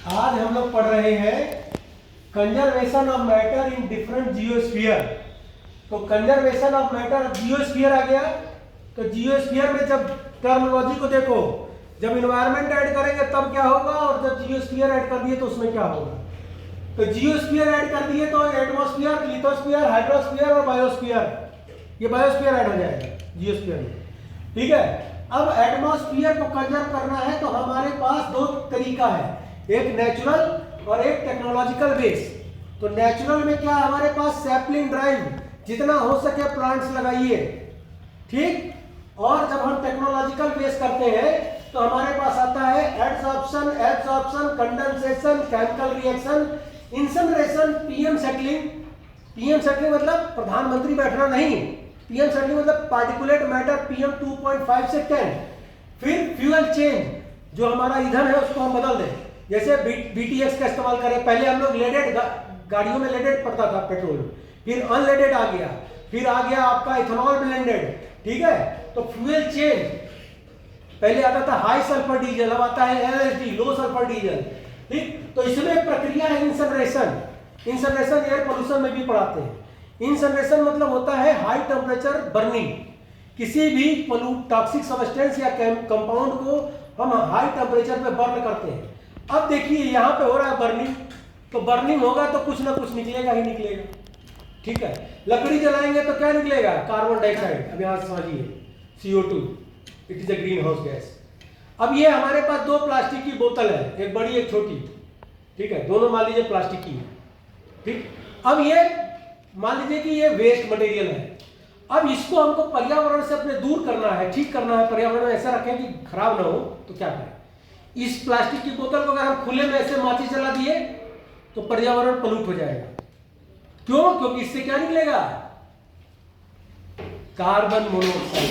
आज हम लोग पढ़ रहे हैं conservation of matter in different geosphere. तो कंजर्वेशन ऑफ मैटर, जियोस्फीयर आ गया। तो जियोस्फीयर में जब टर्मिनोलॉजी को देखो, जब इन्वायरमेंट ऐड करेंगे तब क्या होगा, और जब जियोस्फीयर ऐड कर दिए तो उसमें क्या होगा। तो जियोस्फीयर ऐड कर दिए तो एटमॉस्फेयर, लिथोस्फीयर, हाइड्रोस्फीयर और बायोस्फीयर, ये बायोस्फीयर ऐड हो जाएगा जियोस्फीयर में। ठीक है, अब एटमॉस्फेयर को कंजर्व करना है तो हमारे पास दो तरीका है, एक नेचुरल और एक टेक्नोलॉजिकल बेस। तो नेचुरल में क्या हमारे पास सैपलिंग ड्राइव, जितना हो सके प्लांट्स लगाइए, ठीक। और जब हम टेक्नोलॉजिकल बेस करते हैं तो हमारे पास आता है adsorption, absorption, condensation, chemical reaction, incineration, PM settling. PM settling मतलब प्रधानमंत्री बैठना नहीं, पीएम सेटलिंग मतलब पार्टिकुलेट मैटर पीएम 2.5 से 10। फिर फ्यूल चेंज, जो हमारा ईंधन है उसको हम बदल दें, जैसे बीटीएक्स का इस्तेमाल करें। पहले हम लोग लेडेड गाड़ियों में लेडेड पड़ता था पेट्रोल, फिर अनलेडेड आ गया, फिर आ गया आपका इथेनॉल ब्लेंडेड। ठीक है, तो फ्यूल चेंज, पहले आता था हाई सल्फर डीजल, अब आता है एलएसडी, लो सल्फर डीजल। ठीक, तो इसमें एक प्रक्रिया है इंसनरेशन। इंसनरेशन एयर पोल्यूशन में भी पढ़ाते हैं। इंसनरेशन मतलब होता है हाई टेम्परेचर बर्निंग। किसी भी टॉक्सिक सब्सटेंस या कंपाउंड को हम हाई टेम्परेचर पे बर्न करते हैं। अब देखिए यहाँ पे हो रहा है बर्निंग, तो बर्निंग होगा तो कुछ ना कुछ निकलेगा ही निकलेगा। ठीक है, लकड़ी जलाएंगे तो क्या निकलेगा, कार्बन डाइऑक्साइड। अब यहाँ समझिए CO2, it is a green house gas. अब ये हमारे पास दो प्लास्टिक की बोतल है, एक बड़ी एक छोटी। ठीक है, दोनों मान लीजिए प्लास्टिक की है। ठीक, अब ये मान लीजिए कि ये वेस्ट मटेरियल है। अब इसको हमको पर्यावरण से अपने दूर करना है, ठीक करना है, पर्यावरण में ऐसा रखें कि खराब ना हो। तो क्या करें, इस प्लास्टिक की बोतल को अगर हम खुले में ऐसे माचिस जला दिए तो पर्यावरण पलूट हो जाएगा। क्यों? क्योंकि इससे क्या निकलेगा, कार्बन मोनोऑक्साइड।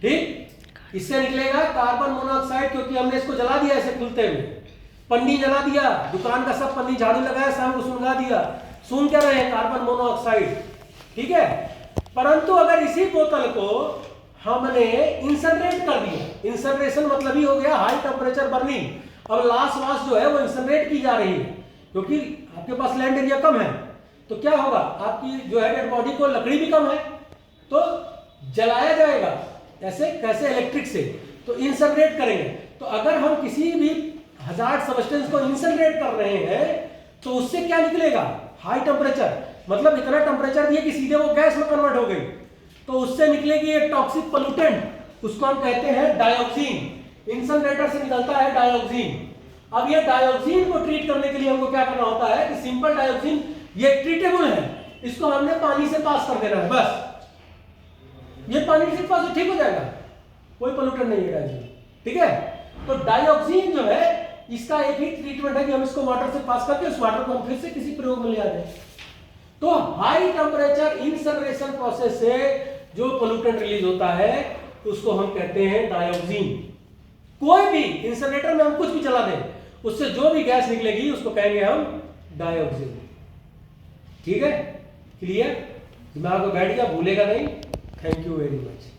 ठीक, इससे निकलेगा कार्बन मोनोऑक्साइड, क्योंकि हमने इसको जला दिया ऐसे खुलते हुए। पन्नी जला दिया, दुकान का सब पन्नी झाड़ू लगाया, शाम को सुलगा दिया, सूंघ क्या रहे हैं, कार्बन मोनोऑक्साइड। ठीक है, परंतु अगर इसी बोतल को हमने इंसनरेट कर दिया, इंसनरेशन मतलब ही हो गया हाई टेम्परेचर बर्निंग। अब लाश वाश जो है वो इंसनरेट की जा रही है, क्योंकि आपके पास लैंड एरिया कम है। तो क्या होगा, आपकी जो है डेड बॉडी को, लकड़ी भी कम है तो जलाया जाएगा। ऐसे कैसे, इलेक्ट्रिक से। तो इंसनरेट करेंगे। तो अगर हम किसी भी हजार्ड सब्सटेंस को इंसनरेट कर रहे हैं तो उससे क्या निकलेगा, हाई टेम्परेचर, मतलब इतना टेम्परेचर दिए कि सीधे वो गैस में कन्वर्ट हो गई। तो उससे निकलेगी एक टॉक्सिक पोल्यूटेंट, उसको हम कहते हैं डाइऑक्सिन। इंसनरेटर से निकलता है डाइऑक्सिन। अब ये डाइऑक्सिन को ट्रीट करने के लिए हमको क्या करना होता है कि सिंपल डाइऑक्सिन ये ट्रीटेबल है, इसको हमने पानी से पास कर देना है, बस। ये पानी से पास ठीक हो जाएगा, कोई पोल्यूटेंट नहीं है डाइऑक्सिन। ठीक है, तो डाइऑक्सिन जो है इसका एक ही ट्रीटमेंट है कि हम इसको वाटर से पास करके उस वाटर को हम फिर से किसी प्रयोग में ले आते हैं। तो हाई टेम्परेचर इंसनरेशन प्रोसेस से जो पोल्यूटेंट रिलीज होता है उसको हम कहते हैं डाइऑक्सिन। कोई भी इंसनरेटर में हम कुछ भी चला दें, उससे जो भी गैस निकलेगी उसको कहेंगे हम डाइऑक्सिन। ठीक है, क्लियर, दिमाग में बैठ गया, भूलेगा नहीं। Thank you very much.